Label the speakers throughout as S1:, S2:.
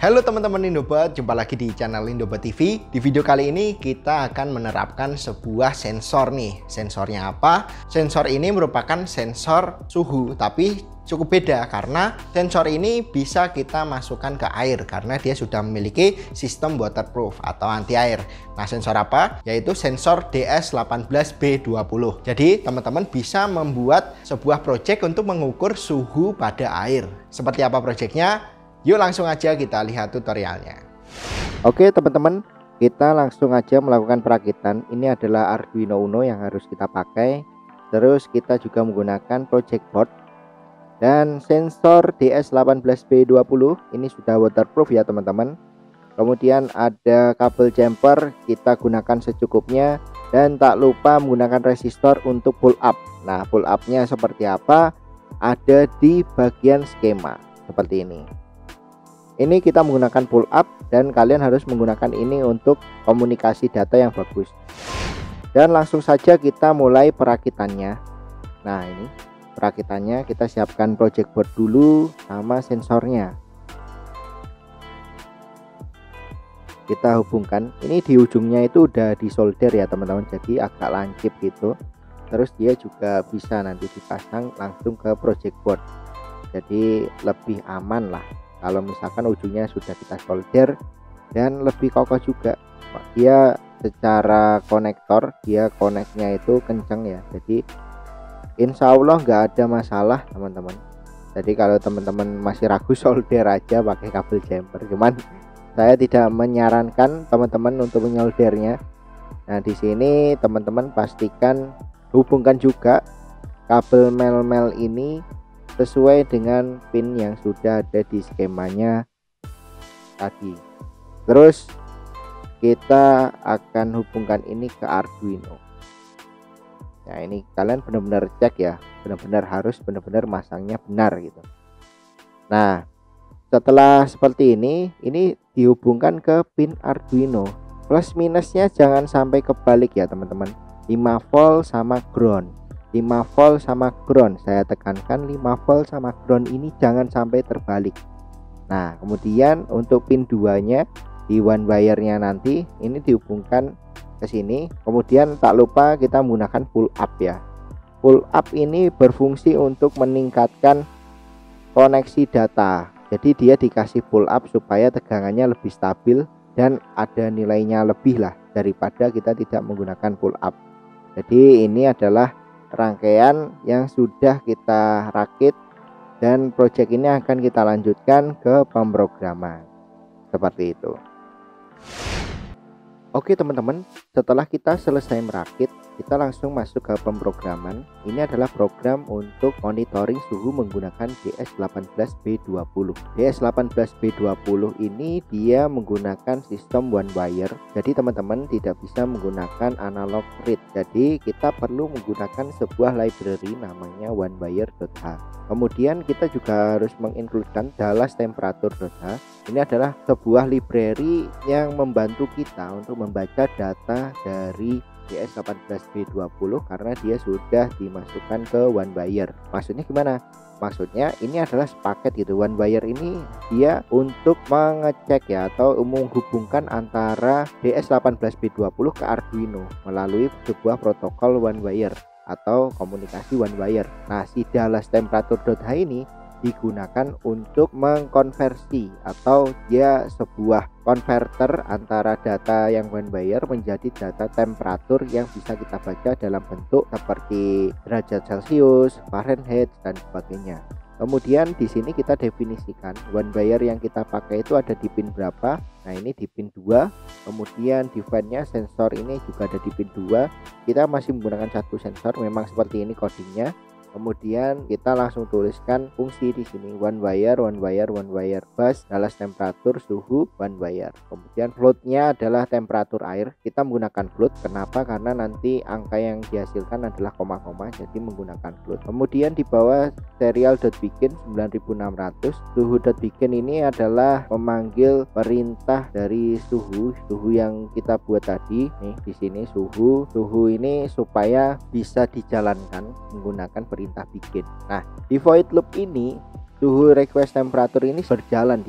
S1: Halo teman-teman Indobot, jumpa lagi di channel Indobot TV. Di video kali ini kita akan menerapkan sebuah sensor nih. Sensornya apa? Sensor ini merupakan sensor suhu, tapi cukup beda karena sensor ini bisa kita masukkan ke air karena dia sudah memiliki sistem waterproof atau anti air. Nah, sensor apa? Yaitu sensor DS18B20. Jadi teman-teman bisa membuat sebuah project untuk mengukur suhu pada air. Seperti apa projectnya? Yuk langsung aja kita lihat tutorialnya.
S2: Oke teman-teman, kita langsung aja melakukan perakitan. Ini adalah Arduino Uno yang harus kita pakai. Terus kita juga menggunakan project board dan sensor DS18B20. Ini sudah waterproof ya teman-teman. Kemudian ada kabel jumper, kita gunakan secukupnya. Dan tak lupa menggunakan resistor untuk pull up. Nah, pull up-nya seperti apa? Ada di bagian skema seperti ini. Ini kita menggunakan pull up dan kalian harus menggunakan ini untuk komunikasi data yang bagus. Dan langsung saja kita mulai perakitannya. Nah, ini perakitannya, kita siapkan project board dulu sama sensornya. Kita hubungkan. Ini di ujungnya itu udah disolder ya teman-teman, jadi agak lancip gitu. Terus dia juga bisa nanti dipasang langsung ke project board. Jadi lebih aman lah kalau misalkan ujungnya sudah kita solder, dan lebih kokoh juga. Dia secara konektor, dia koneknya itu kenceng ya, jadi insya Allah nggak ada masalah teman-teman. Jadi kalau teman-teman masih ragu, solder aja pakai kabel jumper. Cuman saya tidak menyarankan teman-teman untuk menyoldernya. Nah, di sini teman-teman pastikan hubungkan juga kabel mel-mel ini sesuai dengan pin yang sudah ada di skemanya tadi. Terus kita akan hubungkan ini ke Arduino. Nah, ini kalian benar-benar cek ya, benar-benar harus benar-benar masangnya benar gitu. Nah, setelah seperti ini dihubungkan ke pin Arduino. Plus minusnya jangan sampai kebalik ya teman-teman. 5 volt sama ground. 5 volt sama ground, saya tekankan 5 volt sama ground ini jangan sampai terbalik. Nah, kemudian untuk pin 2 nya di one wire nya nanti ini dihubungkan ke sini. Kemudian tak lupa kita menggunakan pull up ya. Pull up ini berfungsi untuk meningkatkan koneksi data. Jadi dia dikasih pull up supaya tegangannya lebih stabil dan ada nilainya lebih lah daripada kita tidak menggunakan pull up. Jadi ini adalah rangkaian yang sudah kita rakit dan project ini akan kita lanjutkan ke pemrograman seperti itu. Oke teman-teman, setelah kita selesai merakit, kita langsung masuk ke pemrograman. Ini adalah program untuk monitoring suhu menggunakan DS18B20. DS18B20 ini dia menggunakan sistem one wire. Jadi teman-teman tidak bisa menggunakan analog read. Jadi kita perlu menggunakan sebuah library namanya onewire.h. Kemudian kita juga harus mengincludekan Dallas temperature.h. Ini adalah sebuah library yang membantu kita untuk membaca data dari DS18B20 karena dia sudah dimasukkan ke one wire. Maksudnya gimana? Maksudnya ini adalah sepaket gitu. One wire ini dia untuk mengecek ya atau menghubungkan antara DS18B20 ke Arduino melalui sebuah protokol one wire atau komunikasi one wire. Nah, si Dallas temperature.h ini digunakan untuk mengkonversi atau dia sebuah konverter antara data yang one wire menjadi data temperatur yang bisa kita baca dalam bentuk seperti derajat Celcius, Fahrenheit dan sebagainya. Kemudian di sini kita definisikan one wire yang kita pakai itu ada di pin berapa. Nah, ini di pin 2. Kemudian define-nya sensor ini juga ada di pin 2. Kita masih menggunakan satu sensor, memang seperti ini codingnya. Kemudian kita langsung tuliskan fungsi di sini one wire bus, Dallas temperatur, suhu, one wire. Kemudian floatnya adalah temperatur air. Kita menggunakan float. Kenapa? Karena nanti angka yang dihasilkan adalah koma-koma, jadi menggunakan float. Kemudian di bawah serial.begin 9600. Suhu.begin ini adalah memanggil perintah dari suhu yang kita buat tadi. Nih di sini suhu ini supaya bisa dijalankan menggunakan perintah bikin. Nah, di void loop ini suhu request temperatur ini berjalan,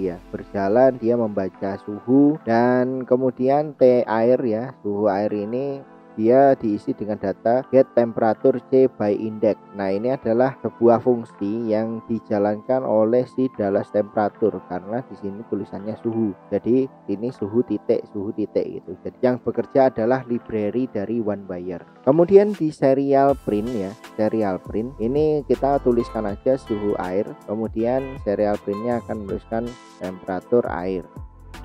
S2: dia membaca suhu, dan kemudian T air ya, suhu air ini dia diisi dengan data get temperature C by index. Nah, ini adalah sebuah fungsi yang dijalankan oleh si Dallas temperatur, karena di sini tulisannya suhu. Jadi ini suhu titik gitu. Jadi yang bekerja adalah library dari One Bayer. Kemudian di serial print ya, serial print ini kita tuliskan aja suhu air, kemudian serial printnya akan menuliskan temperatur air.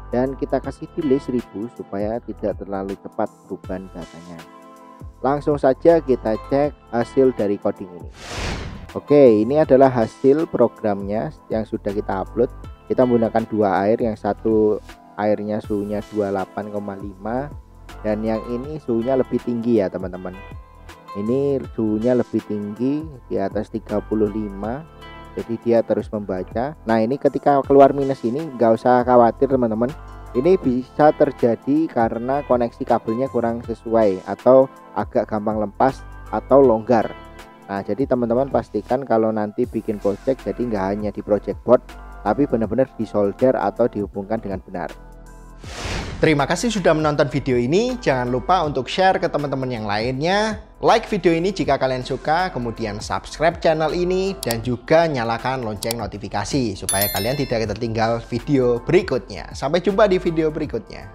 S2: Dan kita kasih delay 1000 supaya tidak terlalu cepat perubahan datanya. Langsung saja kita cek hasil dari coding ini. Oke, ini adalah hasil programnya yang sudah kita upload. Kita menggunakan dua air, yang satu airnya suhunya 28,5 dan yang ini suhunya lebih tinggi ya teman-teman. Ini suhunya lebih tinggi, di atas 35. Jadi dia terus membaca. Nah, ini ketika keluar minus ini nggak usah khawatir teman-teman. Ini bisa terjadi karena koneksi kabelnya kurang sesuai atau agak gampang lepas atau longgar. Nah, jadi teman-teman pastikan kalau nanti bikin project, jadi nggak hanya di project board, tapi benar-benar disolder atau dihubungkan dengan benar.
S1: Terima kasih sudah menonton video ini. Jangan lupa untuk share ke teman-teman yang lainnya. Like video ini jika kalian suka, kemudian subscribe channel ini, dan juga nyalakan lonceng notifikasi supaya kalian tidak tertinggal video berikutnya. Sampai jumpa di video berikutnya.